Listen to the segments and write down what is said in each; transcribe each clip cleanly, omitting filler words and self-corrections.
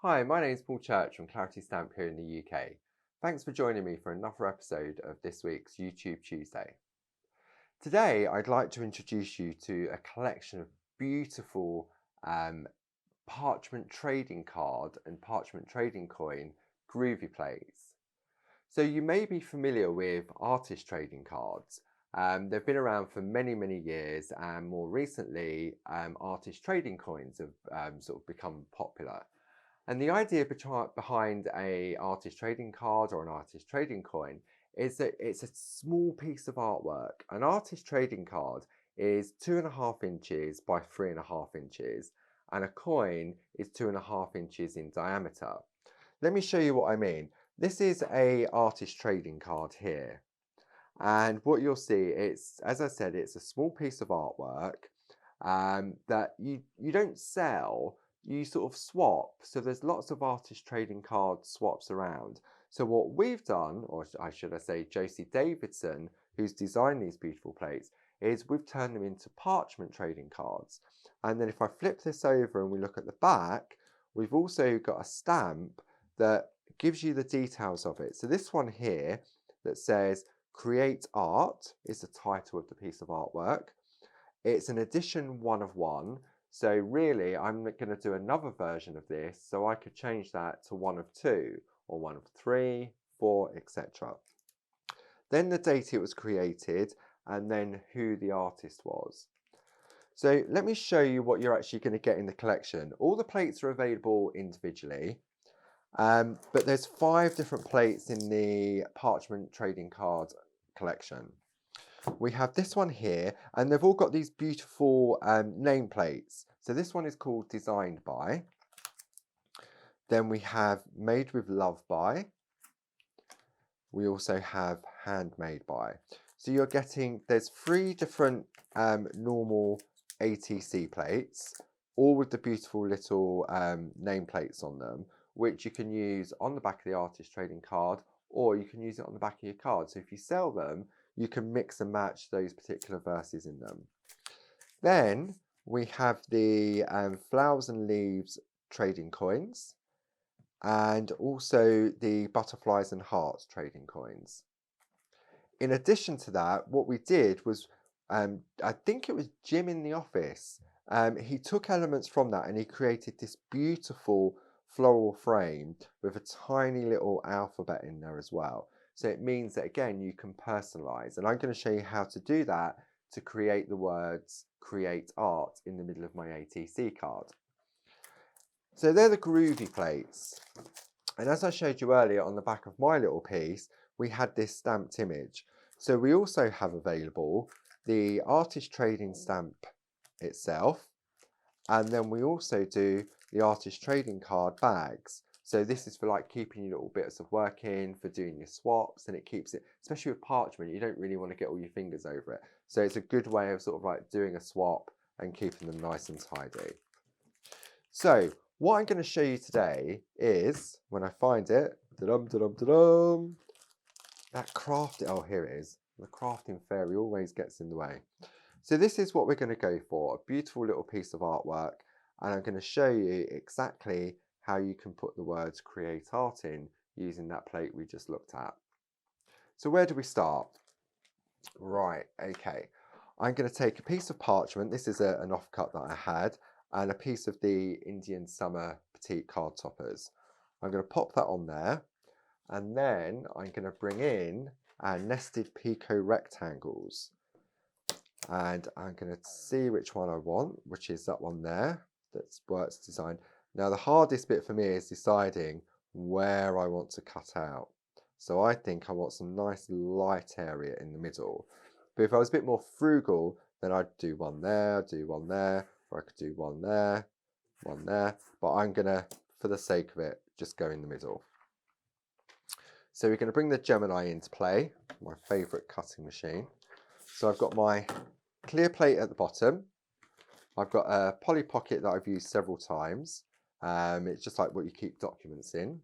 Hi, my name is Paul Church from Claritystamp here in the UK. Thanks for joining me for another episode of this week's YouTube Tuesday. Today, I'd like to introduce you to a collection of beautiful parchment trading card and parchment trading coin Groovi plates. So you may be familiar with artist trading cards. They've been around for many years, and more recently, artist trading coins have sort of become popular. And the idea behind a artist trading card or an artist trading coin is that it's a small piece of artwork. An artist trading card is 2.5 inches by 3.5 inches, and a coin is 2.5 inches in diameter. Let me show you what I mean. This is a artist trading card here. And what you'll see, as I said, it's a small piece of artwork that you don't sell, you sort of swap. So there's lots of artist trading card swaps around. So what we've done, or should I say Josie Davidson, who's designed these beautiful plates, is we've turned them into parchment trading cards. And then if I flip this over and we look at the back, we've also got a stamp that gives you the details of it. So this one here that says Create Art is the title of the piece of artwork. It's an edition 1 of 1. So really, I'm going to do another version of this, so I could change that to 1 of 2, or 1 of 3, 4, etc. Then the date it was created, and then who the artist was. So let me show you what you're actually going to get in the collection. All the plates are available individually, but there's 5 different plates in the parchment trading card collection. We have this one here, and they've all got these beautiful nameplates. So this one is called Designed By. Then we have Made with Love By. We also have Handmade By. So you're getting, there's 3 different normal ATC plates, all with the beautiful little nameplates on them, which you can use on the back of the artist trading card, or you can use it on the back of your card. So if you sell them, you can mix and match those particular verses in them. Then we have the flowers and leaves trading coins, and also the butterflies and hearts trading coins. In addition to that, what we did was, I think it was Jim in the office, he took elements from that and he created this beautiful floral frame with a tiny little alphabet in there as well. So it means that, again, you can personalize. And I'm going to show you how to do that to create the words Create Art in the middle of my ATC card. So they're the Groovi plates. And as I showed you earlier on the back of my little piece, we had this stamped image. So we also have available the artist trading stamp itself. And then we also do the artist trading card bags. So this is for like keeping your little bits of work in, for doing your swaps, and it keeps it, especially with parchment, you don't really want to get all your fingers over it. So it's a good way of sort of like doing a swap and keeping them nice and tidy. So what I'm going to show you today is, when I find it, that crafting, oh here it is, the crafting fairy always gets in the way. So this is what we're going to go for, a beautiful little piece of artwork, and I'm going to show you exactly how you can put the words Create Art in using that plate we just looked at. So where do we start? Right, okay. I'm going to take a piece of parchment, this is an offcut that I had, and a piece of the Indian Summer Petite card toppers. I'm going to pop that on there, and then I'm going to bring in our nested picot rectangles. And I'm going to see which one I want, which is that one there, that's Works Design. Now the hardest bit for me is deciding where I want to cut out. So I think I want some nice light area in the middle. But if I was a bit more frugal, then I'd do one there, do one there, or I could do one there, one there. But I'm going to, for the sake of it, just go in the middle. So we're going to bring the Gemini into play, my favourite cutting machine. So I've got my clear plate at the bottom. I've got a poly pocket that I've used several times. It's just like what you keep documents in.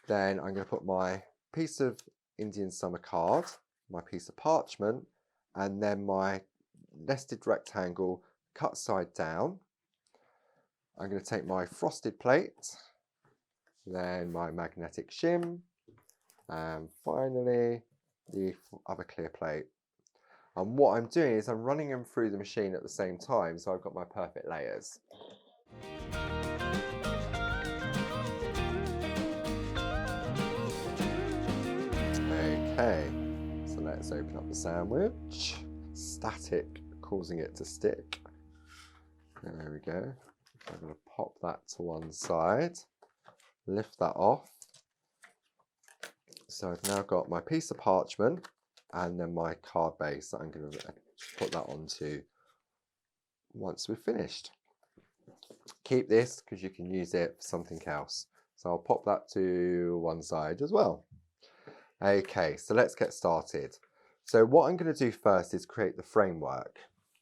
Then I'm going to put my piece of Indian Summer card, my piece of parchment, and then my nested rectangle cut side down. I'm going to take my frosted plate, then my magnetic shim, and finally the other clear plate. And what I'm doing is I'm running them through the machine at the same time, so I've got my perfect layers. Okay, so let's open up the sandwich. Static, causing it to stick. There we go. I'm going to pop that to one side, lift that off. So I've now got my piece of parchment and then my card base that I'm going to put that onto once we've finished. Keep this because you can use it for something else. So I'll pop that to one side as well. Okay, so let's get started. So what I'm going to do first is create the framework.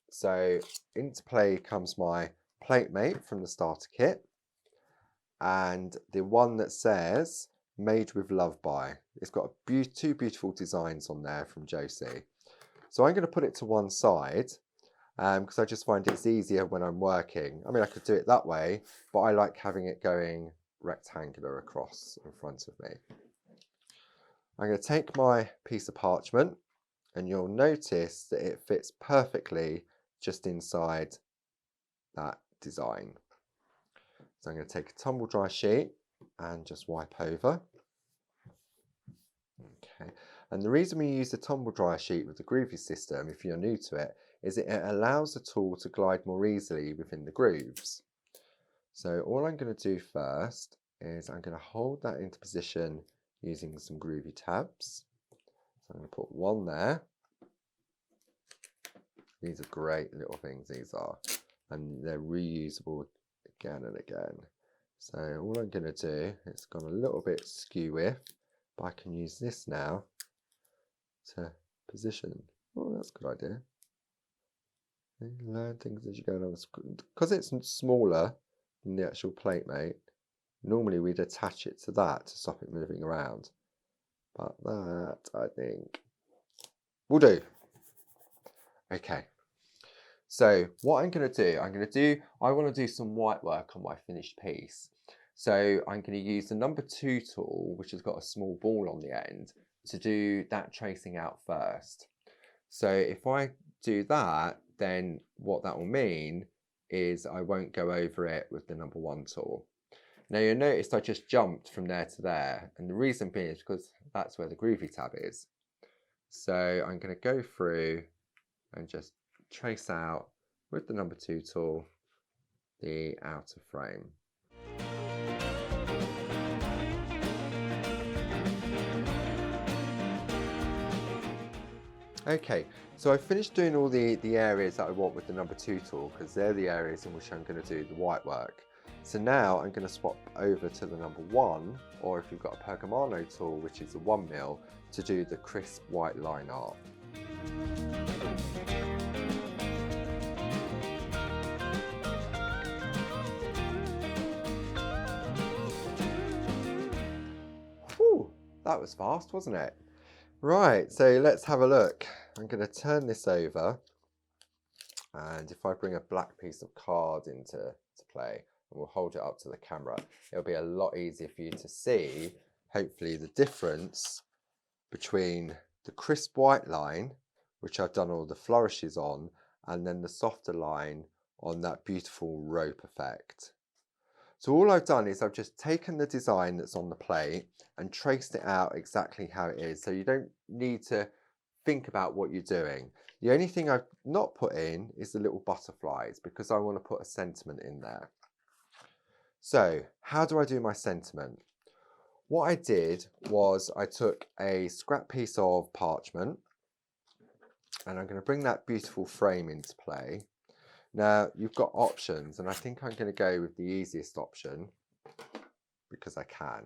So into play comes my plate mate from the starter kit and the one that says made with love by. It's got two beautiful designs on there from Josie. So I'm going to put it to one side because I just find it's easier when I'm working. I mean, I could do it that way, but I like having it going rectangular across in front of me. I'm going to take my piece of parchment and you'll notice that it fits perfectly just inside that design. So I'm going to take a tumble dry sheet and just wipe over. Okay, and the reason we use the tumble dry sheet with the Groovi system, if you're new to it, is it allows the tool to glide more easily within the grooves. So all I'm going to do first is I'm going to hold that into position using some Groovi tabs. So I'm going to put one there. These are great little things, these are, and they're reusable again and again. So all I'm going to do, it's gone a little bit skew with, but I can use this now to position. Oh, that's a good idea. You learn things as you go along. Because it's smaller than the actual plate mate, normally we'd attach it to that to stop it moving around. But that, I think, will do. Okay. So what I'm going to do, I want to do some white work on my finished piece. So I'm going to use the number 2 tool, which has got a small ball on the end, to do that tracing out first. So if I do that, then what that will mean is I won't go over it with the number 1 tool. Now you'll notice I just jumped from there to there, and the reason being is because that's where the Groovi tab is. So I'm going to go through and just trace out with the number 2 tool the outer frame. Okay, so I've finished doing all the areas that I want with the number 2 tool because they're the areas in which I'm going to do the white work. So now I'm going to swap over to the number 1, or if you've got a Pergamano tool, which is a 1mm, to do the crisp white line art. Whew, that was fast, wasn't it? Right, so let's have a look. I'm going to turn this over, and if I bring a black piece of card into play, and we'll hold it up to the camera, it'll be a lot easier for you to see, hopefully, the difference between the crisp white line, which I've done all the flourishes on, and then the softer line on that beautiful rope effect. So all I've done is I've just taken the design that's on the plate and traced it out exactly how it is. So you don't need to think about what you're doing. The only thing I've not put in is the little butterflies because I want to put a sentiment in there. So how do I do my sentiment? What I did was I took a scrap piece of parchment and I'm going to bring that beautiful frame into play. Now you've got options and I think I'm going to go with the easiest option because I can.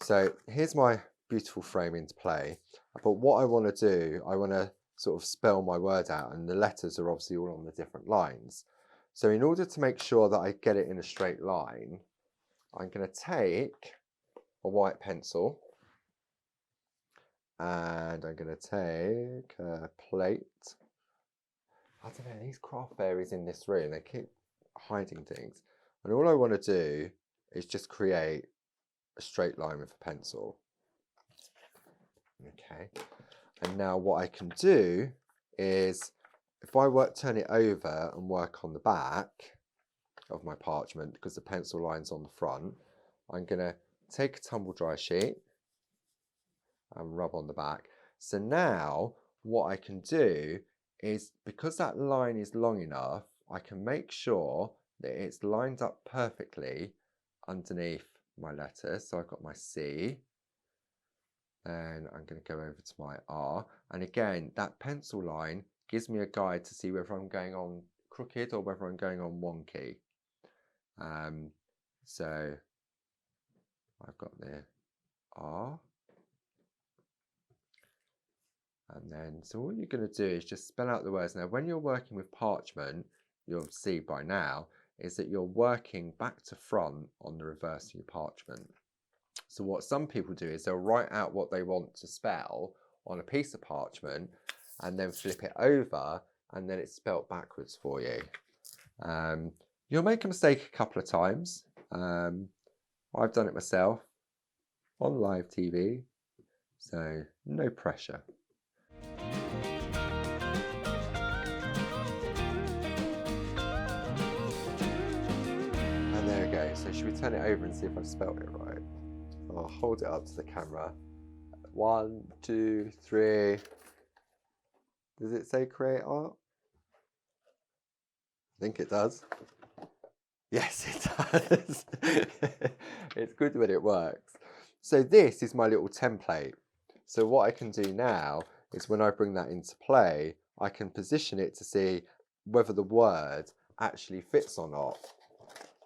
So here's my beautiful frame into play, but what I want to do, I want to sort of spell my word out, and the letters are obviously all on the different lines. So in order to make sure that I get it in a straight line, I'm going to take a white pencil and I'm going to take a plate. I don't know, these craft fairies in this room, they keep hiding things. And all I want to do is just create a straight line with a pencil. Okay, and now what I can do is, if I turn it over and work on the back of my parchment, because the pencil line's on the front, I'm going to take a tumble dry sheet and rub on the back. So now what I can do is, because that line is long enough, I can make sure that it's lined up perfectly underneath my letters. So I've got my C, and I'm going to go over to my R, and again that pencil line gives me a guide to see whether I'm going on crooked or whether I'm going on wonky. So I've got the R, and then so all you're going to do is just spell out the words. Now when you're working with Parchment, you'll see by now is that you're working back to front on the reverse of your Parchment. So what some people do is they'll write out what they want to spell on a piece of parchment and then flip it over, and then it's spelt backwards for you. You'll make a mistake a couple of times. I've done it myself on live TV, so no pressure. And there we go. So should we turn it over and see if I've spelt it right? I'll hold it up to the camera. 1, 2, 3. Does it say create art? I think it does. Yes, it does. It's good when it works. So this is my little template. So what I can do now is, when I bring that into play, I can position it to see whether the word actually fits or not.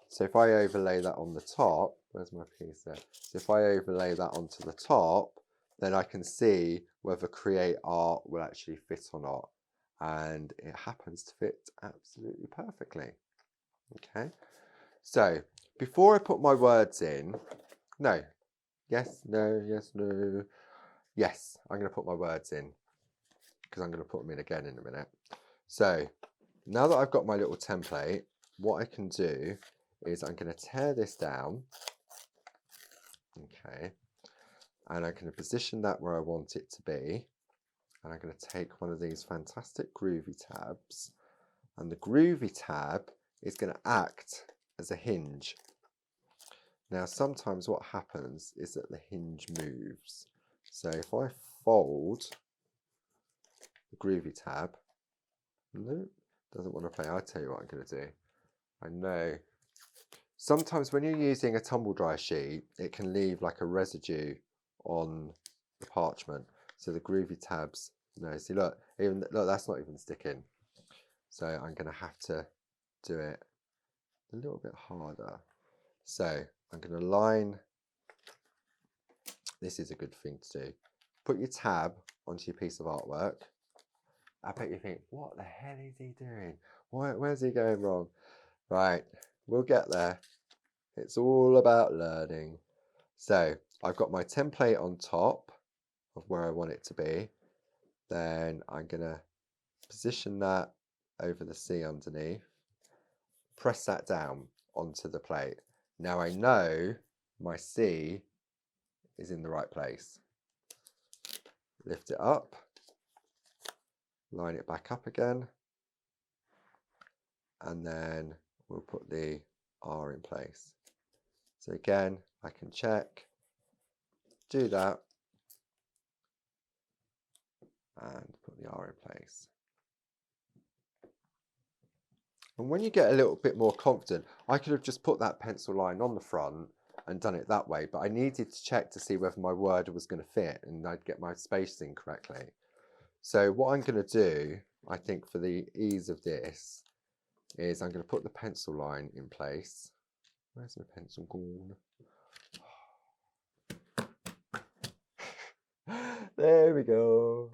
So if I overlay that on the top, where's my piece there? So if I overlay that onto the top, then I can see whether create art will actually fit or not. And it happens to fit absolutely perfectly. Okay, so before I put my words in, no, yes, no, yes, no, yes, I'm going to put my words in, because I'm going to put them in again in a minute. So now that I've got my little template, what I can do is I'm going to tear this down, okay, and I'm going to position that where I want it to be, and I'm going to take one of these fantastic Groovi tabs, and the Groovi tab is going to act as a hinge. Now sometimes what happens is that the hinge moves. So if I fold the Groovi tab, no, doesn't want to play. I'll tell you what I'm going to do. I know sometimes when you're using a tumble dry sheet, it can leave like a residue on the parchment. So the Groovi tabs, no, see, look, that's not even sticking. So I'm going to have to do it a little bit harder. So I'm going to line. This is a good thing to do. Put your tab onto your piece of artwork. I bet you think, what the hell is he doing? Where's he going wrong? Right, we'll get there. It's all about learning. So I've got my template on top of where I want it to be. Then I'm going to position that over the C underneath. Press that down onto the plate. Now I know my C is in the right place. Lift it up. Line it back up again. And then we'll put the R in place. So again, I can check, do that, and put the R in place. And when you get a little bit more confident, I could have just put that pencil line on the front and done it that way, but I needed to check to see whether my word was going to fit and I'd get my spacing correctly. So what I'm going to do, I think for the ease of this, is I'm going to put the pencil line in place. Where's my pencil gone? There we go.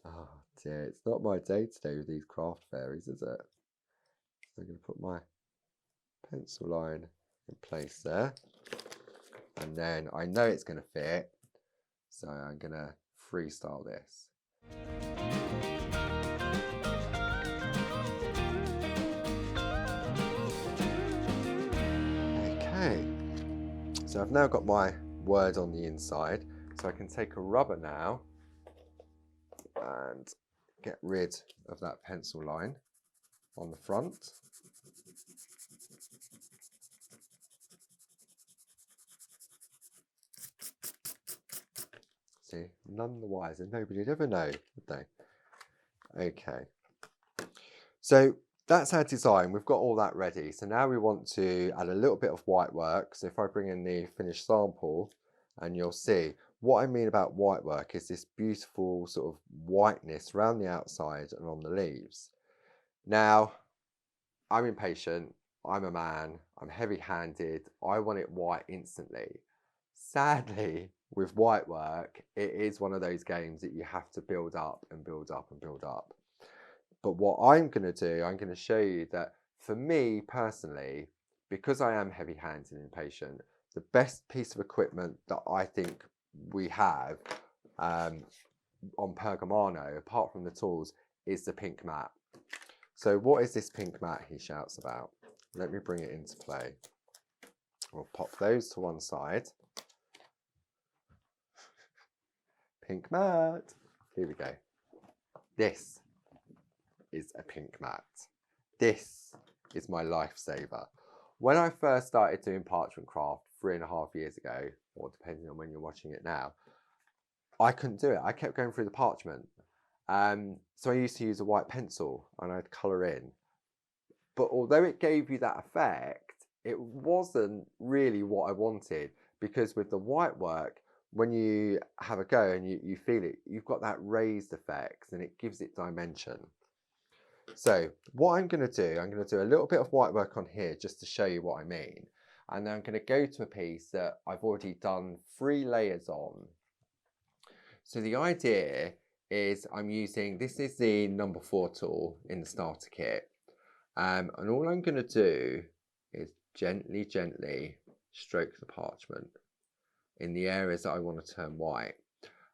Oh dear, it's not my day today with these craft fairies, is it? So I'm going to put my pencil line in place there. And then I know it's going to fit, so I'm going to freestyle this. Okay, So I've now got my word on the inside, so I can take a rubber now and get rid of that pencil line on the front. See, none the wiser. Nobody'd ever know, would they? Okay. So that's our design. We've got all that ready. So now we want to add a little bit of white work. So if I bring in the finished sample, and you'll see what I mean about white work is this beautiful sort of whiteness around the outside and on the leaves. Now, I'm impatient. I'm a man. I'm heavy-handed. I want it white instantly. Sadly, with white work, it is one of those games that you have to build up and build up and build up. But what I'm going to do, I'm going to show you that for me personally, because I am heavy-handed and impatient, the best piece of equipment that I think we have on Pergamano, apart from the tools, is the pink mat. So what is this pink mat he shouts about? Let me bring it into play. We'll pop those to one side. Pink mat. Here we go. This is a pink mat. This is my lifesaver. When I first started doing parchment craft 3.5 years ago, or depending on when you're watching it now, I couldn't do it. I kept going through the parchment. So I used to use a white pencil and I'd colour in. But although it gave you that effect, it wasn't really what I wanted, because with the white work, when you have a go and you feel it, you've got that raised effect and it gives it dimension. So what I'm going to do, I'm going to do a little bit of white work on here just to show you what I mean. And then I'm going to go to a piece that I've already done 3 layers on. So the idea is I'm using, this is the number 4 tool in the starter kit. And all I'm going to do is gently stroke the parchment in the areas that I want to turn white.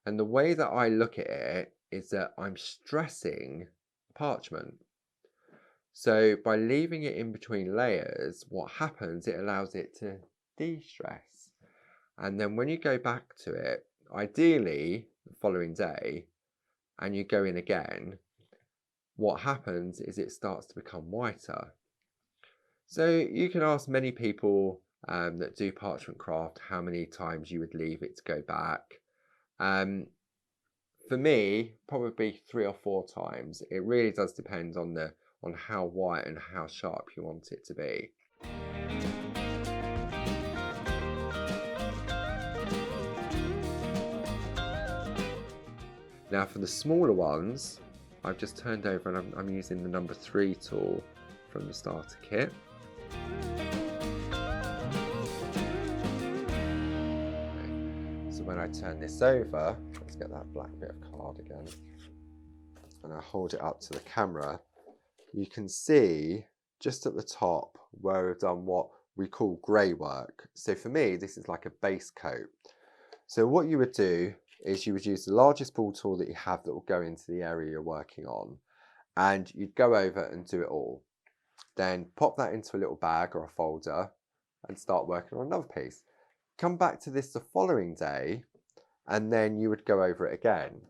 And the way that I look at it is that I'm stressing parchment. So by leaving it in between layers, what happens, it allows it to de-stress. And then when you go back to it, ideally the following day, and you go in again, what happens is it starts to become whiter. So you can ask many people that do parchment craft how many times you would leave it to go back. For me, probably 3 or 4 times. It really does depend on how white and how sharp you want it to be. Now for the smaller ones, I've just turned over and I'm using the number 3 tool from the starter kit. Okay. So when I turn this over, let's get that black bit of card again, and I hold it up to the camera, you can see just at the top where we've done what we call grey work. So for me, this is like a base coat. So what you would do is you would use the largest ball tool that you have that will go into the area you're working on, and you'd go over and do it all. Then pop that into a little bag or a folder and start working on another piece. Come back to this the following day, and then you would go over it again.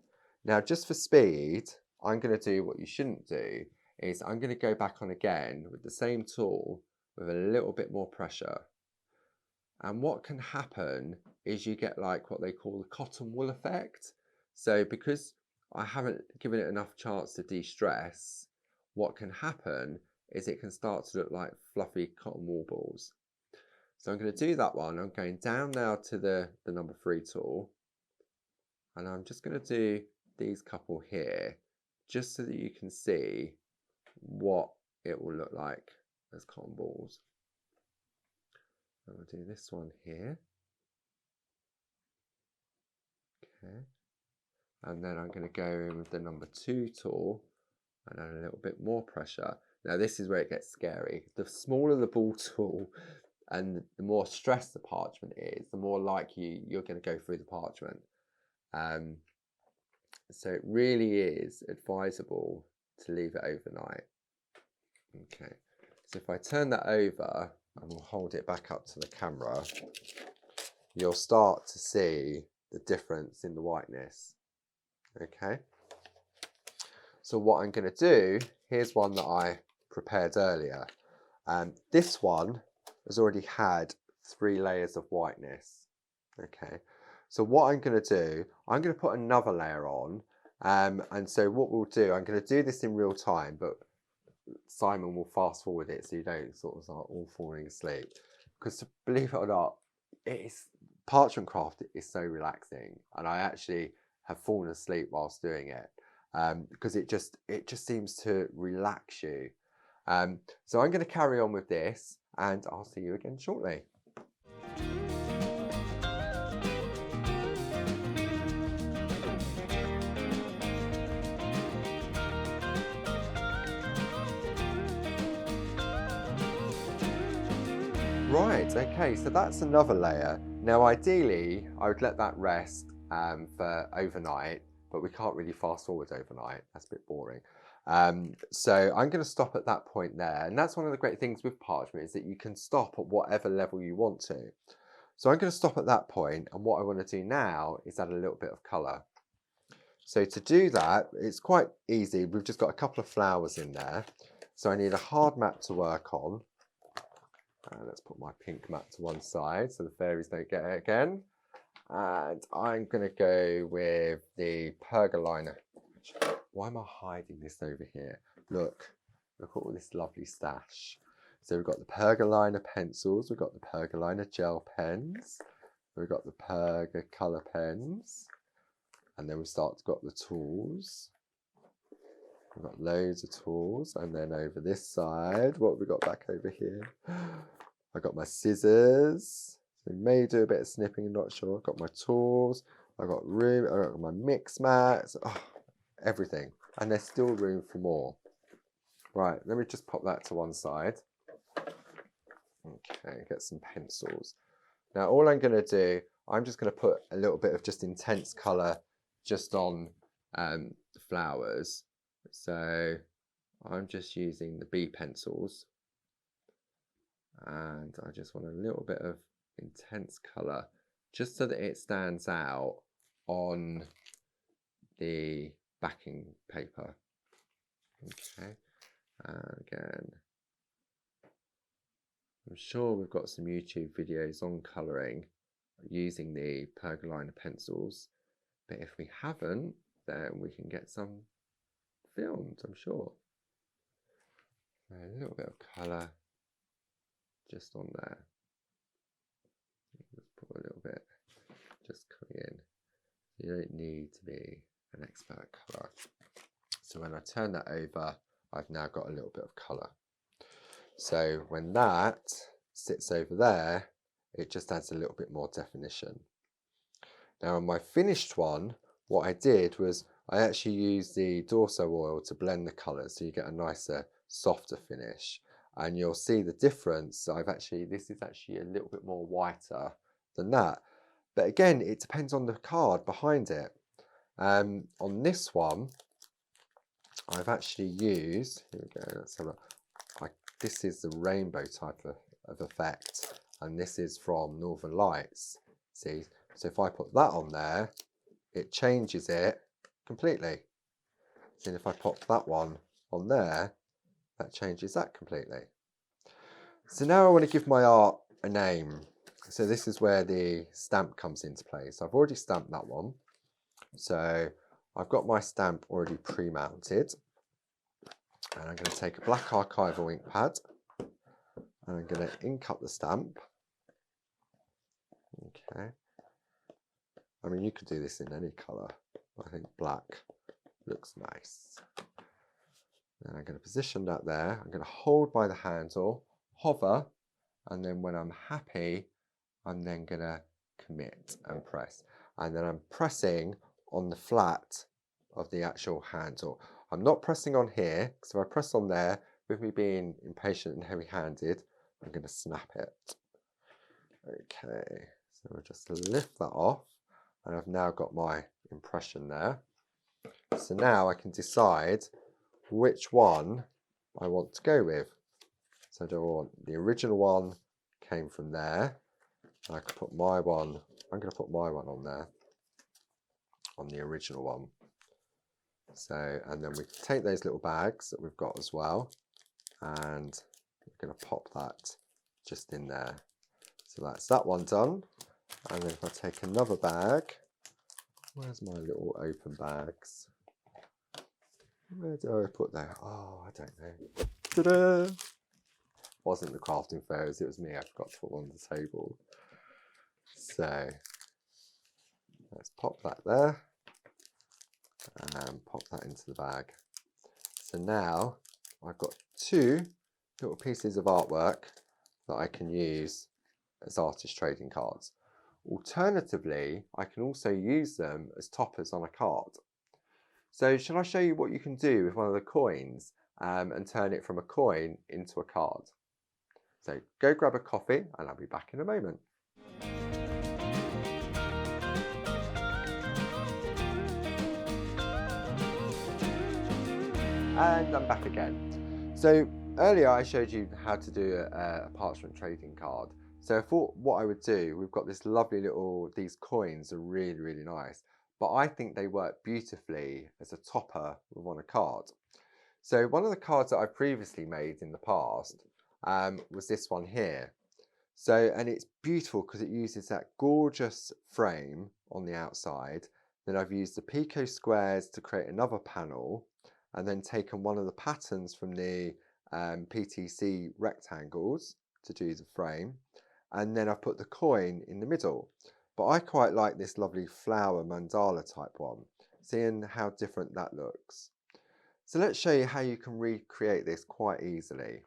Now, just for speed, I'm going to do what you shouldn't do, is I'm going to go back on again with the same tool with a little bit more pressure. And what can happen is you get like what they call the cotton wool effect. So because I haven't given it enough chance to de-stress, what can happen is it can start to look like fluffy cotton wool balls. So I'm going to do that one. I'm going down now to the number 3 tool, and I'm just going to do these couple here just so that you can see what it will look like as cotton balls. And we'll do this one here. Okay. And then I'm going to go in with the number 2 tool and add a little bit more pressure. Now this is where it gets scary. The smaller the ball tool and the more stressed the parchment is, the more likely you're going to go through the parchment. So it really is advisable to leave it overnight. Okay, so if I turn that over and we'll hold it back up to the camera, you'll start to see the difference in the whiteness. Okay, so what I'm going to do, here's one that I prepared earlier. This one has already had 3 layers of whiteness. Okay, so what I'm going to do, I'm going to put another layer on, and so what we'll do, I'm going to do this in real time, but Simon will fast forward it so you don't sort of start all falling asleep. Because believe it or not, parchment craft is so relaxing, and I actually have fallen asleep whilst doing it, because it just seems to relax you. So I'm going to carry on with this, and I'll see you again shortly. Right, okay, so that's another layer. Now ideally, I would let that rest for overnight, but we can't really fast forward overnight. That's a bit boring. So I'm going to stop at that point there. And that's one of the great things with parchment, is that you can stop at whatever level you want to. So I'm going to stop at that point, and what I want to do now is add a little bit of colour. So to do that, it's quite easy. We've just got a couple of flowers in there. So I need a hard map to work on. Let's put my pink mat to one side so the fairies don't get it again. And I'm going to go with the pergolina. Why am I hiding this over here? Look at all this lovely stash. So we've got the pergolina pencils, we've got the pergolina gel pens, we've got the perga colour pens, and then we've got the tools. We've got loads of tools, and then over this side, what have we got back over here? I've got my scissors. So we may do a bit of snipping, I'm not sure. I've got my tools. I've got room. I've got my mix mats. Oh, everything. And there's still room for more. Right, let me just pop that to one side. Okay, get some pencils. Now all I'm going to do, I'm just going to put a little bit of just intense colour just on the flowers. So I'm just using the B pencils, and I just want a little bit of intense colour just so that it stands out on the backing paper. Okay, and again, I'm sure we've got some YouTube videos on colouring using the pergolina pencils, but if we haven't, then we can get some filmed, I'm sure. A little bit of colour just on there. Let's put a little bit just coming in. You don't need to be an expert at colour. So when I turn that over, I've now got a little bit of colour. So when that sits over there, it just adds a little bit more definition. Now on my finished one, what I did was I actually used the Dorso oil to blend the colours so you get a nicer, softer finish. And you'll see the difference. This is actually a little bit more whiter than that. But again, it depends on the card behind it. On this one, I've actually used, here we go, let's have a, this is the rainbow type of effect, and this is from Northern Lights. See, so if I put that on there, it changes it completely. And if I pop that one on there, that changes that completely. So now I want to give my art a name. So this is where the stamp comes into play. So I've already stamped that one. So I've got my stamp already pre-mounted. And I'm going to take a black archival ink pad, and I'm going to ink up the stamp. Okay. I mean, you could do this in any colour. I think black looks nice. Then I'm going to position that there. I'm going to hold by the handle, hover, and then when I'm happy, I'm then going to commit and press. And then I'm pressing on the flat of the actual handle. I'm not pressing on here, because if I press on there, with me being impatient and heavy-handed, I'm going to snap it. Okay, so we'll just lift that off, and I've now got my impression there. So now I can decide which one I want to go with. So do I want the original one came from there, I could put my one, I'm going to put my one on there, on the original one. So, and then we take those little bags that we've got as well, and we're going to pop that just in there. So that's that one done. And then if I take another bag, where's my little open bags? Where do I put that? Oh, I don't know. Ta-da! Wasn't the crafting fairies, it was me. I forgot to put one on the table. So let's pop that there and pop that into the bag. So now I've got two little pieces of artwork that I can use as artist trading cards. Alternatively, I can also use them as toppers on a card. So shall I show you what you can do with one of the coins and turn it from a coin into a card? So go grab a coffee and I'll be back in a moment. And I'm back again. So earlier I showed you how to do a parchment trading card. So I thought what I would do, we've got this lovely little, these coins are really, really nice, but I think they work beautifully as a topper on a card. So one of the cards that I previously made in the past was this one here. So, and it's beautiful because it uses that gorgeous frame on the outside. Then I've used the Pico squares to create another panel, and then taken one of the patterns from the PTC rectangles to do the frame. And then I've put the coin in the middle. But I quite like this lovely flower mandala type one, seeing how different that looks. So let's show you how you can recreate this quite easily.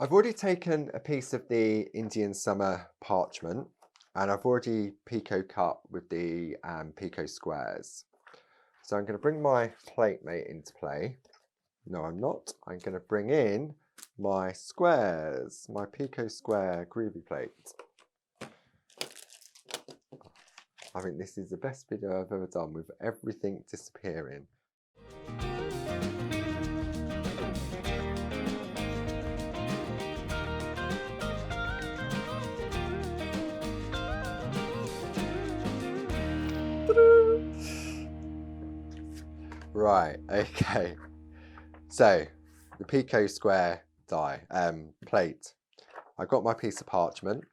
I've already taken a piece of the Indian summer parchment and I've already Pico cut with the Pico squares. So I'm going to bring my plate mate into play. No, I'm not. I'm going to bring in my squares, my Pico square groovy plate. I think this is the best video I've ever done with everything disappearing. Right, okay. So the Pico square plate. I've got my piece of parchment.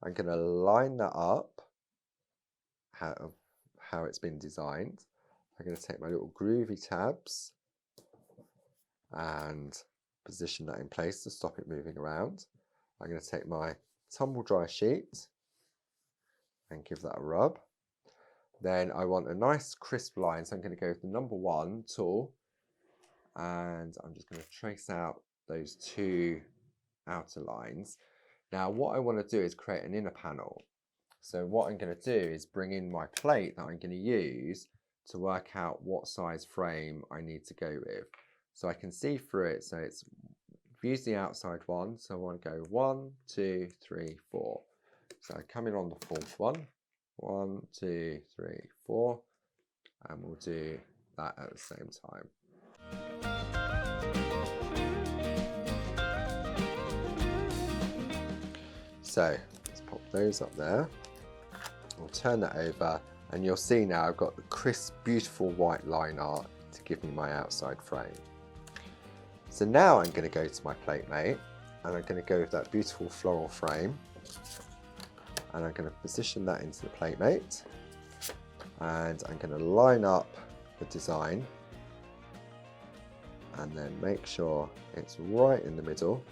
I'm going to line that up how it's been designed. I'm going to take my little groovy tabs and position that in place to stop it moving around. I'm going to take my tumble dry sheet and give that a rub. Then I want a nice crisp line, so I'm going to go with the number 1 tool, and I'm just going to trace out those 2 outer lines. Now what I want to do is create an inner panel. So what I'm going to do is bring in my plate that I'm going to use to work out what size frame I need to go with. So I can see through it, so it's use the outside one, so I want to go 1, 2, 3, 4. So I come in on the 4th one. 1, 2, 3, 4, and we'll do that at the same time. So let's pop those up there. We'll turn that over, and you'll see now I've got the crisp, beautiful white line art to give me my outside frame. So now I'm going to go to my plate mate, and I'm going to go with that beautiful floral frame. And I'm going to position that into the plate mate, and I'm going to line up the design and then make sure it's right in the middle,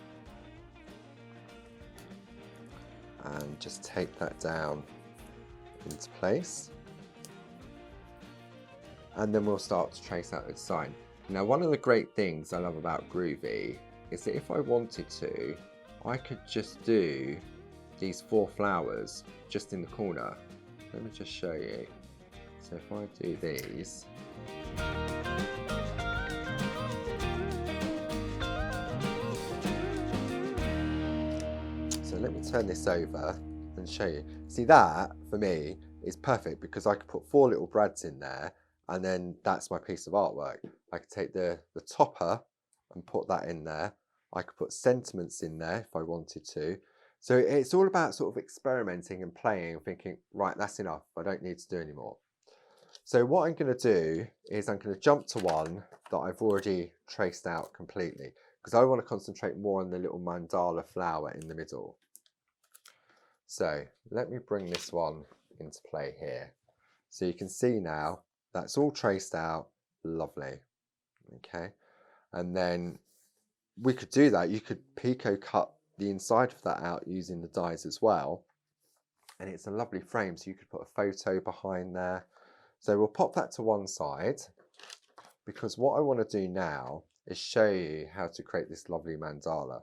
and just take that down into place, and then we'll start to trace out the design. Now one of the great things I love about Groovi is that if I wanted to, I could just do these 4 flowers just in the corner. Let me just show you. So if I do these, so let me turn this over and show you. See, that for me is perfect because I could put 4 little brads in there, and then that's my piece of artwork. I could take the topper and put that in there. I could put sentiments in there if I wanted to. So it's all about sort of experimenting and playing and thinking, right, that's enough. I don't need to do any more. So what I'm going to do is I'm going to jump to one that I've already traced out completely, because I want to concentrate more on the little mandala flower in the middle. So let me bring this one into play here. So you can see now that's all traced out. Lovely. Okay. And then we could do that. You could picot cut the inside of that out using the dies as well. And it's a lovely frame. So you could put a photo behind there. So we'll pop that to one side, because what I want to do now is show you how to create this lovely mandala.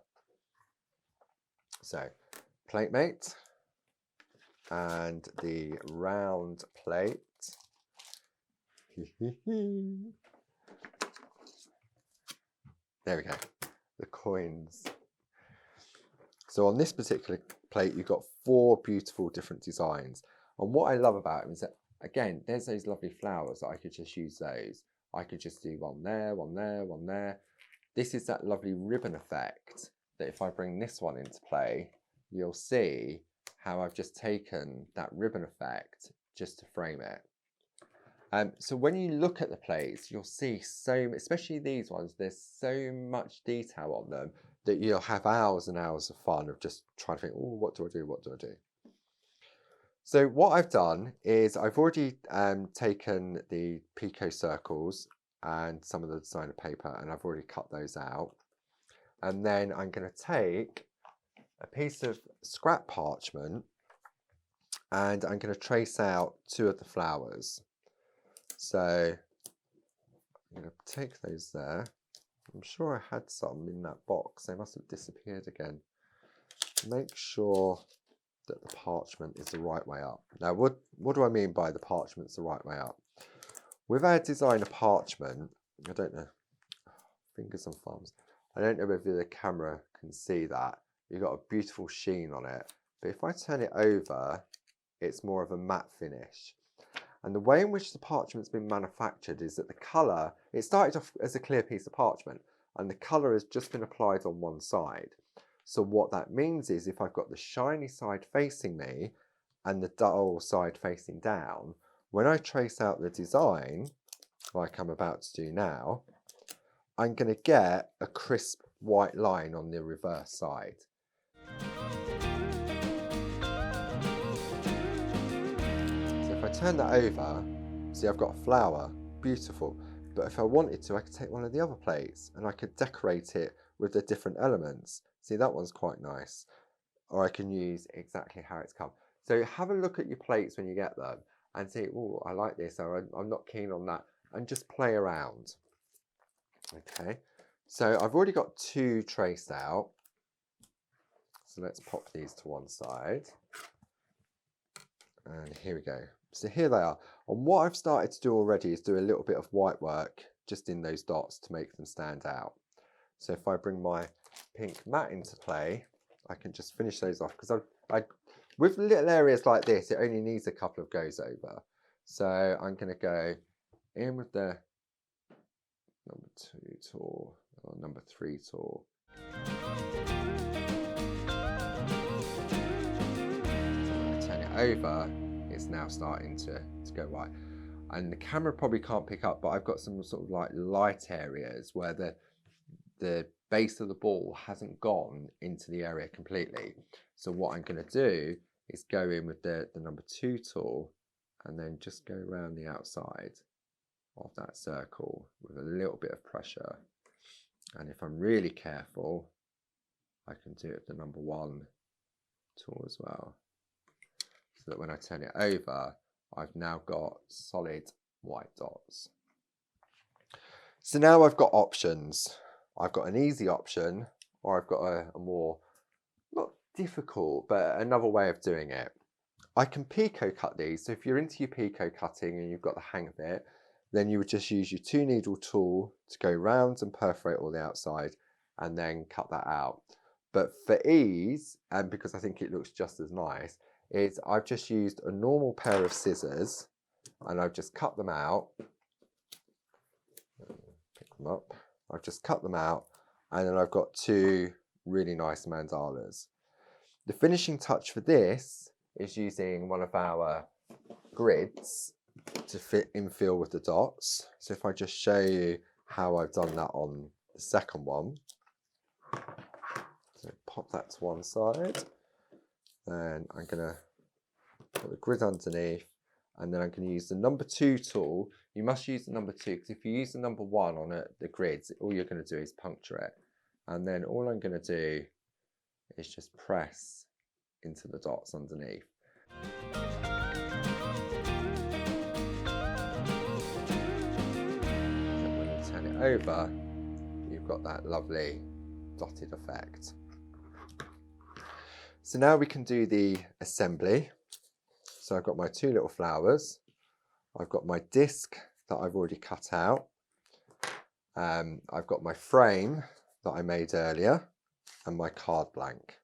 So plate mate and the round plate. There we go, the coins. So on this particular plate, you've got 4 beautiful different designs. And what I love about them is that, again, there's those lovely flowers that I could just use those. I could just do one there, one there, one there. This is that lovely ribbon effect that if I bring this one into play, you'll see how I've just taken that ribbon effect just to frame it. So when you look at the plates, you'll see especially these ones, there's so much detail on them that you'll have hours and hours of fun of just trying to think, oh, what do I do? What do I do? So what I've done is I've already taken the picot circles and some of the designer paper, and I've already cut those out. And then I'm going to take a piece of scrap parchment and I'm going to trace out 2 of the flowers. So I'm going to take those there. I'm sure I had some in that box. They must have disappeared again. Make sure that the parchment is the right way up. Now, what do I mean by the parchment's the right way up? With our designer parchment, I don't know, fingers and thumbs, I don't know whether the camera can see that. You've got a beautiful sheen on it. But if I turn it over, it's more of a matte finish. And the way in which the parchment's been manufactured is that the colour, it started off as a clear piece of parchment and the colour has just been applied on one side. So what that means is if I've got the shiny side facing me and the dull side facing down, when I trace out the design, like I'm about to do now, I'm going to get a crisp white line on the reverse side. If I turn that over, see I've got a flower, beautiful, but if I wanted to I could take one of the other plates and I could decorate it with the different elements. See, that one's quite nice, or I can use exactly how it's come. So have a look at your plates when you get them and say, oh, I like this, or I'm not keen on that, and just play around. Okay, so I've already got 2 traced out, so let's pop these to one side, and here we go. So here they are. And what I've started to do already is do a little bit of white work just in those dots to make them stand out. So if I bring my pink mat into play, I can just finish those off, because with little areas like this, it only needs a couple of goes over. So I'm going to go in with the number 2 tool or number 3 tool. So when I turn it over, it's now starting to go right. And the camera probably can't pick up, but I've got some sort of like light areas where the base of the ball hasn't gone into the area completely. So what I'm going to do is go in with the number 2 tool and then just go around the outside of that circle with a little bit of pressure. And if I'm really careful, I can do it with the number 1 tool as well, so that when I turn it over, I've now got solid white dots. So now I've got options. I've got an easy option, or I've got a more, not difficult, but another way of doing it. I can picot cut these. So if you're into your picot cutting and you've got the hang of it, then you would just use your 2 needle tool to go round and perforate all the outside and then cut that out. But for ease, and because I think it looks just as nice, is I've just used a normal pair of scissors and I've just cut them out. Pick them up. I've just cut them out, and then I've got 2 really nice mandalas. The finishing touch for this is using one of our grids to infill with the dots. So if I just show you how I've done that on the second one. So pop that to one side. Then I'm going to put the grid underneath, and then I'm going to use the number 2 tool. You must use the number 2 because if you use the number 1 on the grids, all you're going to do is puncture it. And then all I'm going to do is just press into the dots underneath. And when you turn it over, you've got that lovely dotted effect. So now we can do the assembly. So I've got my 2 little flowers. I've got my disc that I've already cut out. I've got my frame that I made earlier and my card blank.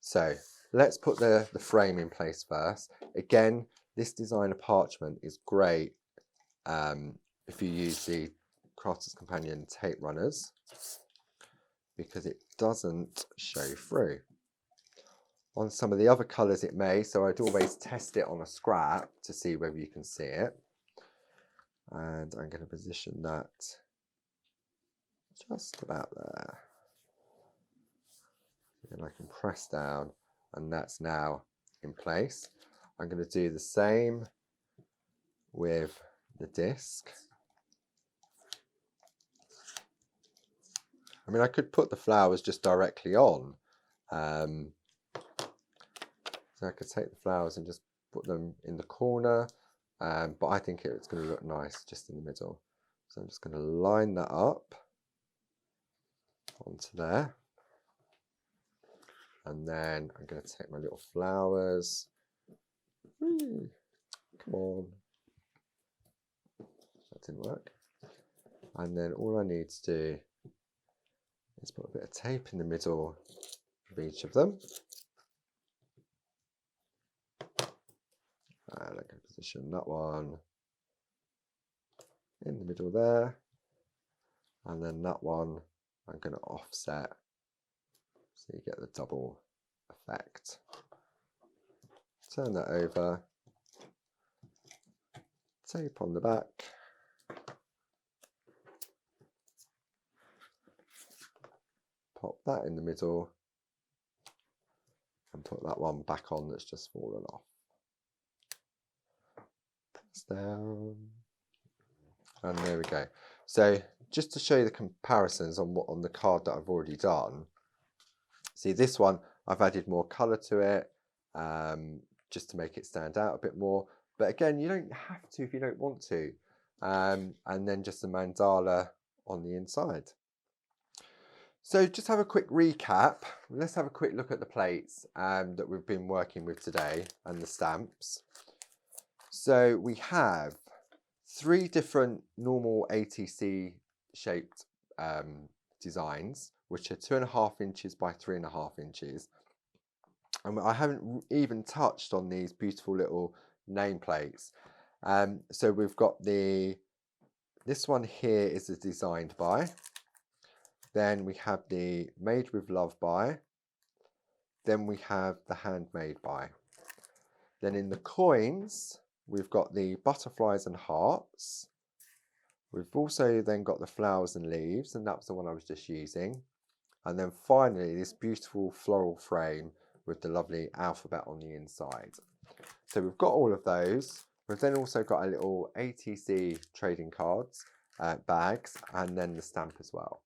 So let's put the frame in place first. Again, this designer Parchment is great if you use the Crafter's Companion tape runners because it doesn't show through. On some of the other colours it may, so I'd always test it on a scrap to see whether you can see it. And I'm going to position that just about there. And I can press down and that's now in place. I'm going to do the same with the disc. I mean, I could put the flowers just directly on. So I could take the flowers and just put them in the corner, but I think it's going to look nice just in the middle. So I'm just going to line that up onto there. And then I'm going to take my little flowers. Come on. That didn't work. And then all I need to do is put a bit of tape in the middle of each of them. And I can position that one in the middle there. And then that one I'm going to offset so you get the double effect. Turn that over, tape on the back, pop that in the middle and put that one back on that's just fallen off. Press down and there we go. So just to show you the comparisons on the card that I've already done, see this one I've added more colour to it just to make it stand out a bit more, but again you don't have to if you don't want to, and then just a mandala on the inside. So just have a quick recap. Let's have a quick look at the plates that we've been working with today and the stamps. So we have 3 different normal ATC shaped designs, which are 2.5 inches by 3.5 inches. And I haven't even touched on these beautiful little nameplates. So we've got this one here is a designed by. Then we have the made with love by. Then we have the handmade by. Then in the coins, we've got the butterflies and hearts. We've also then got the flowers and leaves, and that's the one I was just using. And then finally, this beautiful floral frame with the lovely alphabet on the inside. So we've got all of those. We've then also got a little ATC trading cards, bags, and then the stamp as well.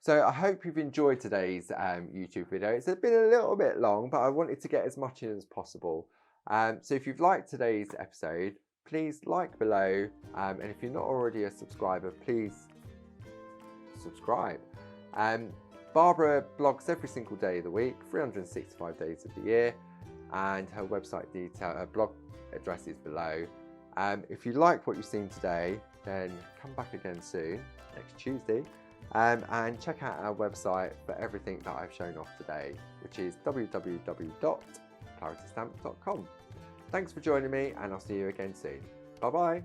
So I hope you've enjoyed today's YouTube video. It's been a little bit long, but I wanted to get as much in as possible. So if you've liked today's episode, please like below, and if you're not already a subscriber, please subscribe. Barbara blogs every single day of the week, 365 days of the year, and her website her blog address is below. If you like what you've seen today, then come back again soon, next Tuesday, and check out our website for everything that I've shown off today, which is www.claritystamp.com. Thanks for joining me, and I'll see you again soon. Bye bye.